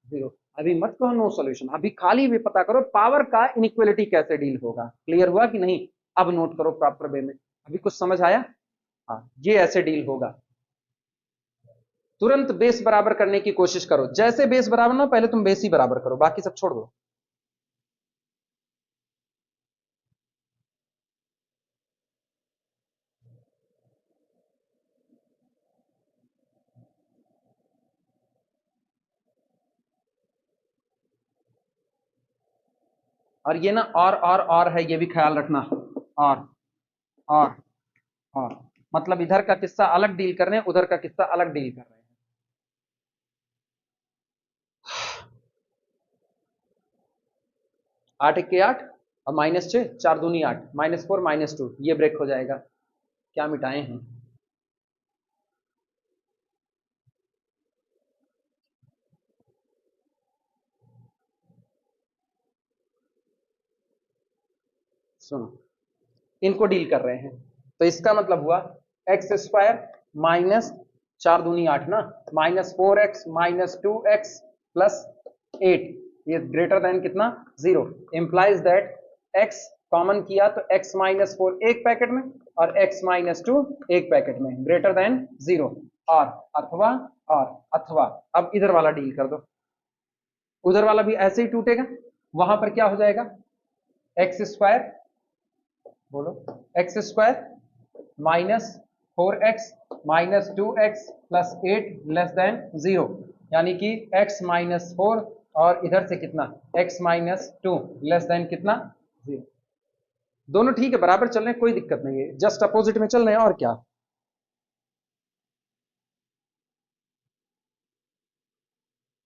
0। अभी मत कहो नो सॉल्यूशन, अभी खाली भी पता करो पावर का इनइक्वालिटी कैसे डील होगा। क्लियर हुआ कि नहीं? अब नोट करो प्रॉपर वे में, अभी कुछ समझ आया? हाँ ये ऐसे डील होगा, तुरंत बेस बराबर करने की कोशिश करो, जैसे बेस बराबर ना पहले तुम बेस ही बराबर करो, बाकी सब छोड़ दो। और ये ना और है, ये भी ख्याल रखना, और और और मतलब इधर का किस्सा अलग डील कर रहे हैं, उधर का किस्सा अलग डील कर रहे हैं। 8 1 के 8, अब -6, 4 दूनी 8, -4 -2, ये ब्रेक हो जाएगा। क्या मिटाए हैं? सुनो, इनको डील कर रहे हैं, तो इसका मतलब हुआ x² माइनस 4 दूनी 8 ना, -4x -2x प्लस 8, ये ग्रेटर देन कितना? 0, इंप्लाइज दैट x कॉमन किया तो x -4 एक पैकेट में और x -2 एक पैकेट में, ग्रेटर देन 0, और अथवा अब इधर वाला डील कर दो, उधर वाला भी ऐसे ही टूटेगा, वहां पर क्या हो जाएगा? x², बोलो, x² -4x -2x plus 8 less than 0, यानी कि x -4 और इधर से कितना? x -2 लेस देन कितना? 0। दोनों ठीक है, बराबर चल रहे हैं, कोई दिक्कत नहीं है, जस्ट अपोजिट में चल रहे हैं, और क्या।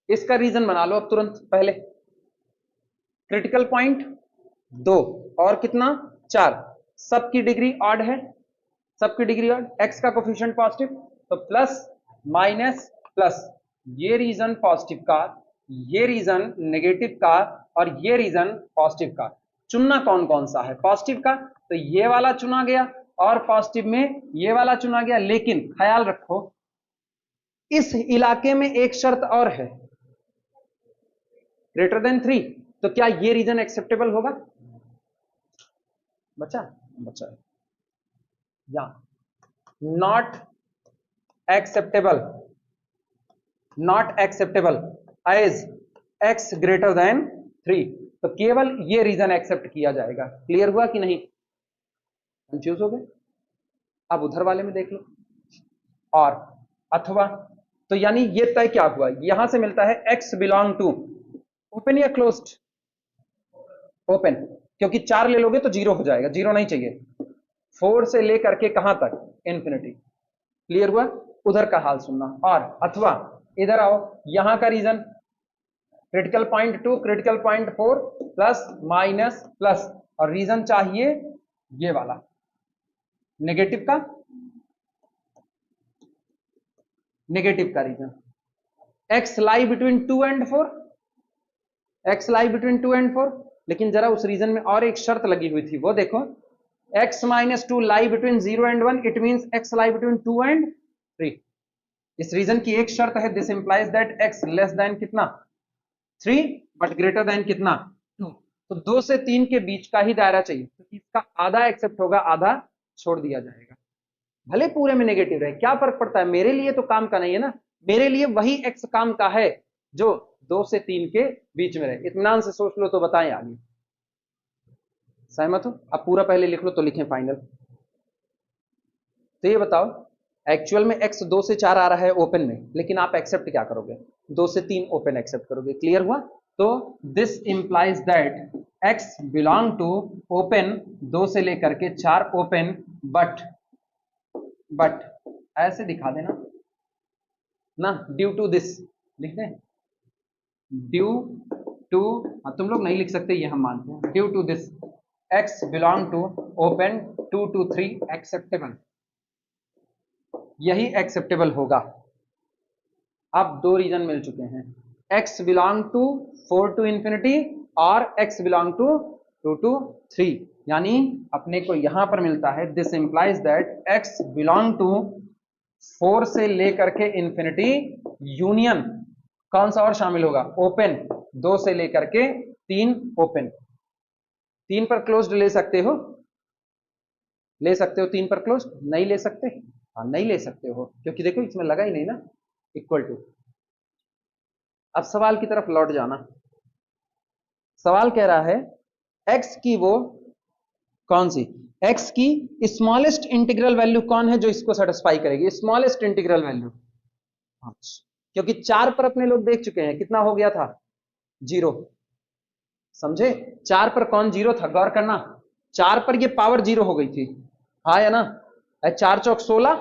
इसका रीजन बना लो अब तुरंत। पहले क्रिटिकल पॉइंट 2 और कितना? 4, सबकी डिग्री ऑड है, सबकी डिग्री ऑड, x का कोफिशिएंट पॉजिटिव, तो प्लस माइनस प्लस, ये रीजन पॉजिटिव का, ये रीजन नेगेटिव का, और ये रीजन पॉजिटिव का। चुनना कौन कौन सा है? पॉजिटिव का, तो ये वाला चुना गया, और पॉजिटिव में ये वाला चुना गया, लेकिन ख्याल रखो इस इलाके में एक शर्त और है, ग्रेटर देन 3, तो क्या ये रीजन एक्सेप्टेबल होगा? बचा या not acceptable, not acceptable as x greater than 3, तो केवल ये रीजन एक्सेप्ट किया जाएगा। क्लियर हुआ कि नहीं? कंफ्यूज हो गए? अब उधर वाले में देख लो, और अथवा, तो यानी ये तय क्या हुआ? यहां से मिलता है x बिलोंग टू ओपन या क्लोज्ड? ओपन, क्योंकि 4 ले लोगे तो 0 हो जाएगा, 0 नहीं चाहिए, 4 से लेकर के कहां तक? इंफिनिटी। क्लियर हुआ? उधर का हाल सुनना। और अथवा इधर आओ, यहां का region critical point 2, critical point 4 plus minus plus, और रीजन चाहिए ये वाला नेगेटिव का, नेगेटिव का region x lie between 2 and 4, x lie between 2 and 4, लेकिन जरा उस रीजन में और एक शर्त लगी हुई थी, वो देखो, x -2 lie between 0 and 1, it means x lie between 2 and 3। इस रीजन की एक शर्त है, this implies that x less than कितना? 3 बट ग्रेटर देन कितना? 2, तो 2 से 3 के बीच का ही दायरा चाहिए, तो इसका आधा एक्सेप्ट होगा, आधा छोड़ दिया जाएगा, भले पूरे में नेगेटिव रहे, क्या फर्क पड़ता है, मेरे लिए तो काम का नहीं है ना, मेरे लिए वही x काम का है जो 2 से 3 के बीच में रहे। इत्मीनान से सोच लो तो बताएं आगे। सहमत हो? अब पूरा पहले लिख लो तो लिखें फाइनल। तो ये बताओ, एक्चुअल में x 2 से 4 आ रहा है ओपन में, लेकिन आप एक्सेप्ट क्या करोगे? 2 से 3 ओपन एक्सेप्ट करोगे। क्लियर हुआ? तो this implies that x belong to open, 2 से लेकर के 4 ओपन, बट ऐसे दिखा देना ना, ड्यू टू दिस लिख दें, ड्यू टू, तुम लोग नहीं लिख सकते ये हम मानते हैं, due to this x belong to open 2 to 3 acceptable, यही एक्सेप्टेबल होगा। अब 2 रीजन मिल चुके हैं, x belong to 4 to infinity और x बिलोंग टू 2 to 3, यानी अपने को यहां पर मिलता है, this implies that x belong to 4 से लेकर के इंफिनिटी यूनियन, कौन सा और शामिल होगा? ओपन, 2 से लेकर के 3 ओपन। 3 पर क्लोज्ड ले सकते हो, ले सकते हो 3 पर क्लोज्ड, नहीं ले सकते? हाँ नहीं ले सकते हो, क्योंकि देखो इसमें लगा ही नहीं ना इक्वल टू। अब सवाल की तरफ लौट जाना, सवाल कह रहा है x की वो कौन सी, x की स्मॉलेस्ट इंटीग्रल वैल्यू कौन है जो इसको सेटिस्फाई करेगी? स्मॉलेस्ट इंटीग्रल वैल्यू, क्योंकि 4 पर अपने लोग देख चुके हैं, कितना हो गया था? 0, समझे? 4 पर कौन 0 था? गौर करना, 4 पर ये पावर 0 हो गई थी, हाँ या ना? 4 चौक 16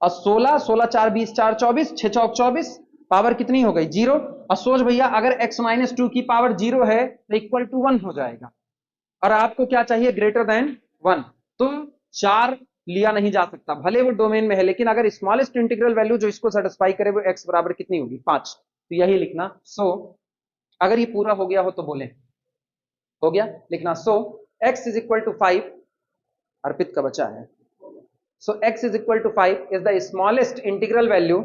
और 16, 16 4 20, 4 24, 6 चौक 24, पावर कितनी हो गई? 0। और सोच भैया, अगर x -2 की पावर 0 है तो इक्वल टू 1 हो जाएगा, और आपको क्या चाहिए, ग्रेटर देन 1। तो 4 लिया नहीं जा सकता, भले वो डोमेन में है, लेकिन अगर स्मॉलेस्ट इंटीग्रल वैल्यू जो इसको सेटिस्फाई करे वो x बराबर कितनी होगी, 5। तो यही लिखना। सो अगर ये पूरा हो गया हो तो बोले, हो गया, लिखना। So x is equal to 5, Arpit का बचा है। So x is equal to 5 is the smallest integral value,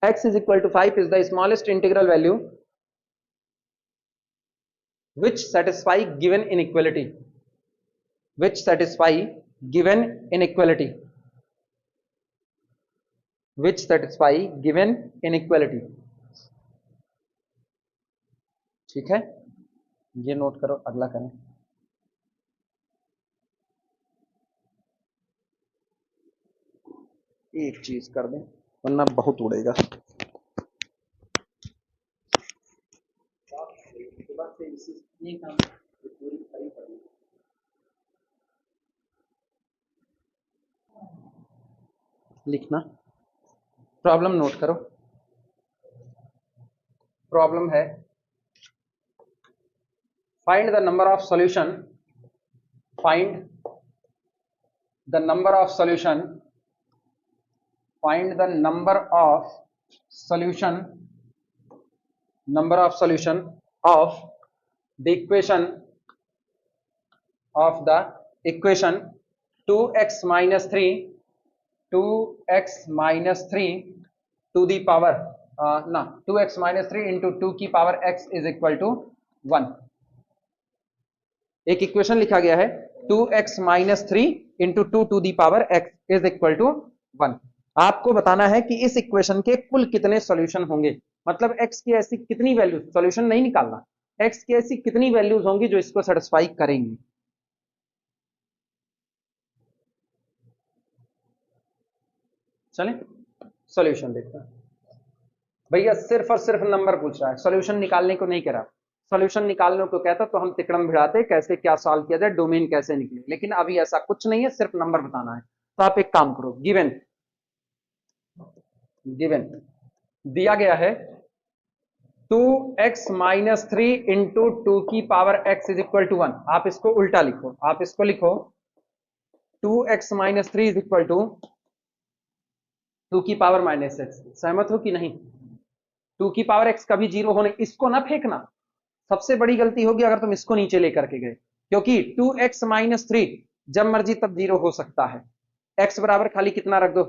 x is equal to 5 is the smallest integral value which satisfy given inequality, which satisfy given inequality, which satisfy given inequality। ठीक है, ये note करो, अगला करें। एक चीज कर दें वरना बहुत उड़ेगा। लिखना, प्रॉब्लम नोट करो। प्रॉब्लम है find the number of solution, find the number of solution, find the number of solution, number of solution of the equation, of the equation 2x minus 3, 2x minus 3 to the power 2x minus 3 into 2 की power x is equal to 1। एक equation लिखा गया है 2x minus 3 into 2 to the power x is equal to 1। आपको बताना है कि इस इक्वेशन के कुल कितने सॉल्यूशन होंगे, मतलब x की ऐसी कितनी वैल्यूज, सॉल्यूशन नहीं निकालना, x की ऐसी कितनी वैल्यूज होंगी जो इसको सेटिस्फाई करेंगी। चलें सॉल्यूशन देखते हैं। भैया सिर्फ और सिर्फ नंबर पूछ रहा है, सॉल्यूशन निकालने को नहीं कह रहा। सॉल्यूशन निकालने को कहता तो हम तिकड़म भिड़ाते कैसे क्या सॉल्व किया जाए, डोमेन कैसे निकले, लेकिन अभी ऐसा कुछ नहीं है, सिर्फ नंबर बताना है। तो आप एक काम करो, गिवन दिया गया है 2x माइनस 3 इंटू 2 की power x is equal to 1। आप इसको उल्टा लिखो, आप इसको लिखो 2x minus 3 is equal to 2 की पावर माइनस x। सहमत हो कि नहीं? 2 की पावर x कभी जीरो होने, इसको ना फेंकना, सबसे बड़ी गलती होगी अगर तुम इसको नीचे लेकर के गए, क्योंकि 2x माइनस 3 जब मर्जी तब जीरो हो सकता है। x बराबर खाली कितना रख दो,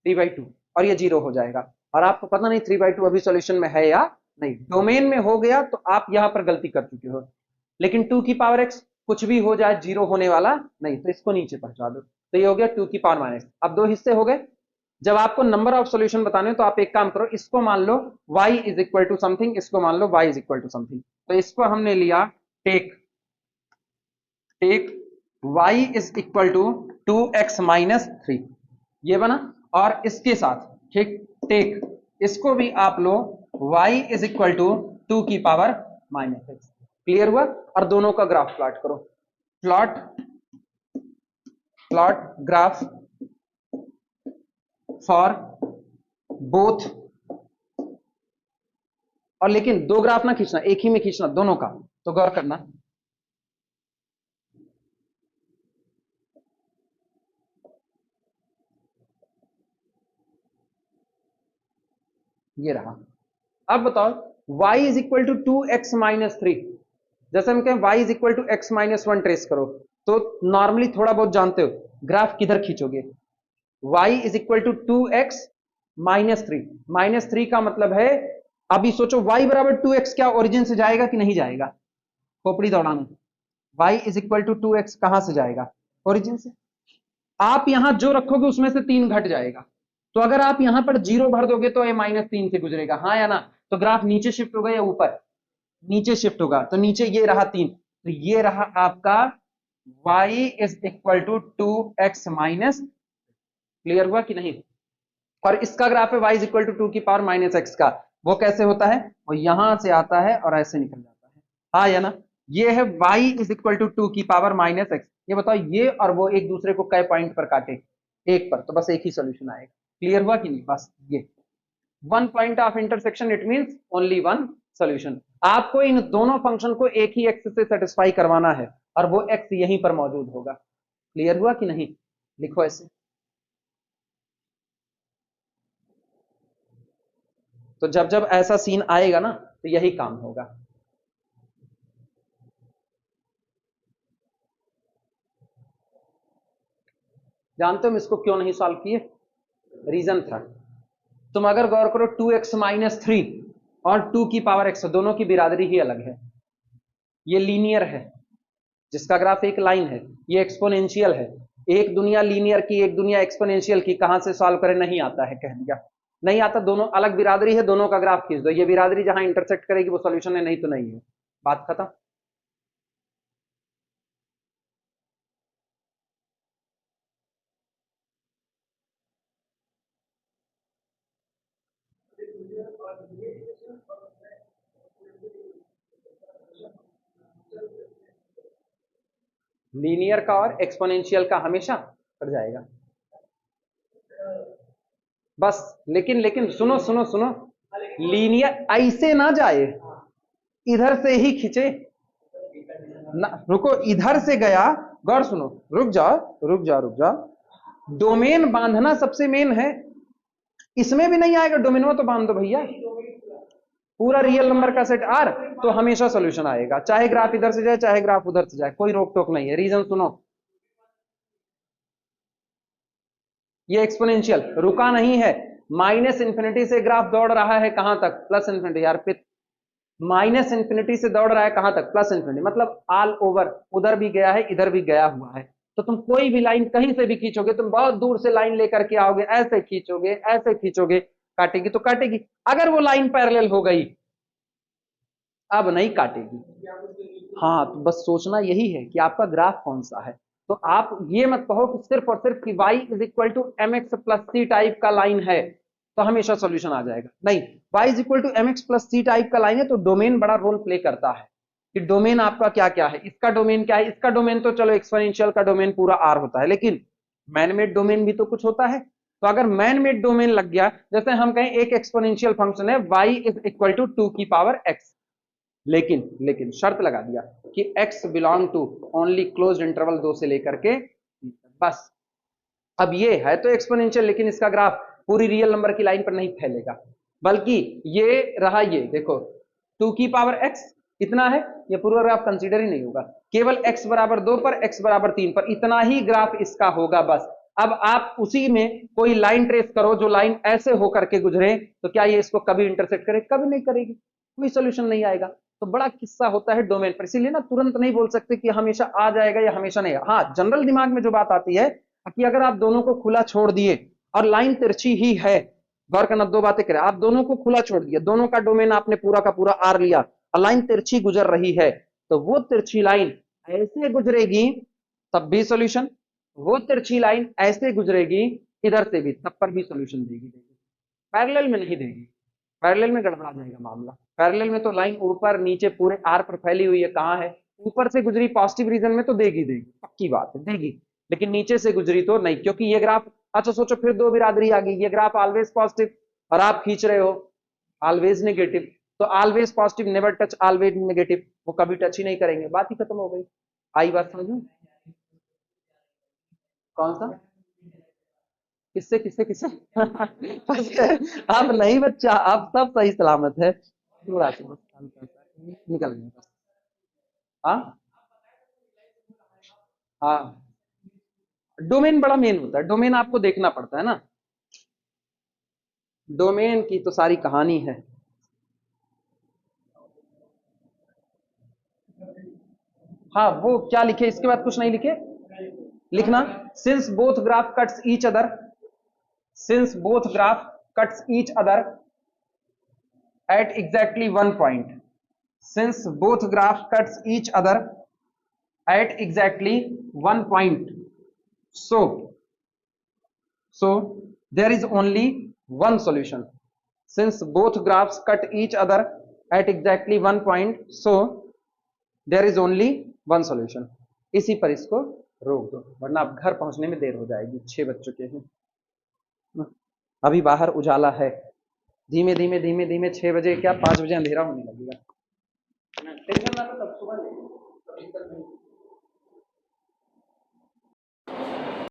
3/2, और ये जीरो हो जाएगा। और आपको पता नहीं 3/2 अभी सॉल्यूशन में है या नहीं, डोमेन में हो गया तो आप यहां पर गलती कर चुके हो। लेकिन 2 की पावर x कुछ भी हो जाए जीरो होने वाला नहीं, तो इसको नीचे पहुंचा दो। तो ये हो गया 2 की पावर माइनस। अब दो हिस्से हो गए। जब आपको नंबर ऑफ सॉल्यूशन बताने हो तो आप एक काम करो, इसको मान लो y is equal to something, इसको मान लो y is equal to something. तो इसको हमने लिया take y is equal to 2x minus 3, ये बना। और इसके साथ ठीक टेक इसको भी आप लो y इज इक्वल टू 2 की पावर माइनस x। क्लियर हुआ? और दोनों का ग्राफ प्लॉट करो, प्लॉट ग्राफ फॉर बोथ। और लेकिन दो ग्राफ ना खींचना, एक ही में खींचना दोनों का, तो गौर करना। ये रहा। अब बताओ y is equal to 2x minus 3, जैसे हम कहें y is equal to x minus 1 trace करो, तो नॉर्मली थोड़ा बहुत जानते हो ग्राफ किधर खींचोगे। y is equal to 2x minus 3, minus 3 का मतलब है, अभी सोचो y बराबर 2x क्या ओरिजिन से जाएगा कि नहीं जाएगा, खोपड़ी दौड़ाना। y is equal to 2x कहां से जाएगा, ओरिजिन से। आप यहां जो रखोगे उसमें से 3 घट जाएगा, तो अगर आप यहां पर 0 भर दोगे तो ये -3 से गुजरेगा, हाँ या ना। तो ग्राफ नीचे शिफ्ट होगा या ऊपर, नीचे शिफ्ट होगा। तो नीचे ये रहा 3, तो ये रहा आपका y is equal to 2x minus. Clear हुआ कि नहीं? और इसका ग्राफ है y इज इक्वल टू 2 की पावर माइनस x का, वो कैसे होता है, वो यहां से आता है और ऐसे निकल जाता है, हाँ या ना। ये है y इज इक्वल टू 2 की पावर माइनस x। ये बताओ ये और वो एक दूसरे को कई पॉइंट पर काटे, एक पर, तो बस एक ही सॉल्यूशन आएगा। क्लियर हुआ कि नहीं? बस ये one point of intersection, it means only one solution. आपको इन दोनों फंक्शन को एक ही एक्स से सेटिस्फाई करवाना है और वो एक्स यहीं पर मौजूद होगा। क्लियर हुआ कि नहीं? लिखो ऐसे। तो जब जब ऐसा सीन आएगा ना तो यही काम होगा। जानते हो हम इसको क्यों नहीं सॉल्व किए? रीजन था, तुम अगर गौर करो 2x-3 और 2 की पावर x दोनों की बिरादरी ही अलग है। ये लीनियर है जिसका ग्राफ एक लाइन है, ये एक्सपोनेंशियल है। एक दुनिया लीनियर की, एक दुनिया एक्सपोनेंशियल की, कहां से सॉल्व करें? नहीं आता है, कह दिया नहीं आता। दोनों अलग बिरादरी है, दोनों का ग्राफ खींच दो, ये बिरादरी जहां इंटरसेक्ट करेगी वो सॉल्यूशन है, नहीं तो नहीं है, बात खत्म। लीनियर का और एक्सपोनेंशियल का हमेशा कट जाएगा बस। लेकिन लेकिन सुनो सुनो सुनो, लीनियर ऐसे ना जाए, इधर से ही खींचे ना। रुको, इधर से गया, गौर सुनो, रुक जाओ रुक जाओ रुक जाओ। डोमेन बांधना सबसे मेन है, इसमें भी नहीं आएगा डोमेन तो बांध दो भैया। पूरा रियल नंबर का सेट आर तो हमेशा सॉल्यूशन आएगा, चाहे ग्राफ इधर से जाए चाहे ग्राफ उधर से जाए, कोई रोक टोक नहीं है। रीजन सुनो, ये एक्सपोनेंशियल रुका नहीं है, माइनस इंफिनिटी से ग्राफ दौड़ रहा है कहां तक? Plus infinity. यार पित, माइनस इंफिनिटी से दौड़ रहा है कहां तक? प्लस इंफिनिटी, मतलब ऑल ओवर, उधर भी गया है इधर भी गया हुआ है। तो तुम कोई भी लाइन कहीं से भी खींचोगे, तुम बहुत दूर से लाइन लेकर के आओगे, ऐसे खींचोगे ऐसे खींचोगे, काटेगी तो काटेगी। अगर वो लाइन पैरेलल हो गई, अब नहीं काटेगी। हाँ, तो बस सोचना यही है कि आपका ग्राफ कौन सा है। तो आप ये मत कहो कि सिर्फ और सिर्फ कि y is equal to m x plus c type का लाइन है तो हमेशा सॉल्यूशन आ जाएगा, नहीं। y is equal to m x plus c type का लाइन है तो डोमेन बड़ा रोल प्ले करता है कि डोमेन आपका क्या क्या है। इसका डोमेन क्या है? इसका डोमेन तो चलो एक्सपोनेंशियल का डोमेन पूरा आर होता है, लेकिन मैन मेड डोमेन भी तो कुछ होता है। तो अगर मैन मेड डोमेन लग गया, जैसे हम कहें एक एक्सपोनेंशियल फंक्शन है y इज इक्वल टू 2 की पावर x, लेकिन लेकिन शर्त लगा दिया कि x belong to only closed interval 2 से लेकर के, बस। अब ये है तो एक्सपोनेंशियल, लेकिन इसका ग्राफ पूरी रियल नंबर की लाइन पर नहीं फैलेगा, बल्कि ये रहा, ये देखो 2 की पावर x इतना है, ये पूरा ग्राफ कंसीडर ही नहीं होगा, केवल x बराबर 2 पर, x बराबर 3 पर इतना ही ग्राफ इसका होगा, बस। अब आप उसी में कोई लाइन ट्रेस करो, जो लाइन ऐसे होकर के गुजरे, तो क्या ये इसको कभी इंटरसेक्ट करे? कभी नहीं करेगी, कोई सोल्यूशन नहीं आएगा। तो बड़ा किस्सा होता है डोमेन पर, इसीलिए ना तुरंत नहीं बोल सकते कि हमेशा आ जाएगा या हमेशा नहीं। हाँ, जनरल दिमाग में जो बात आती है कि अगर आप दोनों को खुला छोड़ दिए और लाइन तिरछी ही है, गौर करना, दो बातें करें, आप दोनों को खुला छोड़ दिया, दोनों का डोमेन आपने पूरा का पूरा आर लिया और लाइन तिरछी गुजर रही है, तो वो तिरछी लाइन ऐसे गुजरेगी तब भी सॉल्यूशन, वो तिरछी लाइन ऐसे गुजरेगी इधर से भी, तब पर भी सॉल्यूशन देगी। पैरेलल में नहीं देगी, पैरेलल में गड़बड़ा जाएगा मामला। पैरेलल में तो लाइन ऊपर नीचे पूरे आर पर फैली हुई है, कहां है? ऊपर से गुजरी पॉजिटिव रीजन में तो देगी देगी, पक्की बात है देगी, लेकिन नीचे से गुजरी तो नहीं, क्योंकि ये ग्राफ, अच्छा सोचो फिर दो बिरादरी आ गई, ये ग्राफ ऑलवेज पॉजिटिव और आप खींच रहे हो ऑलवेज नेगेटिव, तो always positive never touch always negative, वो कभी टच ही नहीं करेंगे, बात ही खत्म हो गई। आई बात समझ में? कौन सा? किससे किससे किससे? आप नहीं बच्चा, आप सब सही सलामत है, थोड़ा सा बस निकल गए बस। हाँ हाँ, डोमेन बड़ा मेन होता है, डोमेन आपको देखना पड़ता है ना, डोमेन की तो सारी कहानी है। हाँ, वो क्या लिखे इसके बाद? कुछ नहीं लिखे, लिखना since both graph cuts each other, since both graph cuts each other at exactly one point, since both graphs cuts each other at exactly one point, so so there is only one solution, since both graphs cut each other at exactly one point, so there is only one solution। इसी पर इसको रोक दो, वरना अब घर पहुंचने में देर हो जाएगी, 6 बज चुके हैं, अभी बाहर उजाला है। धीमे धीमे धीमे धीमे 6 बजे क्या 5 बजे अंधेरा होने लगेगा। टेंशन ना तो तब सुबह ले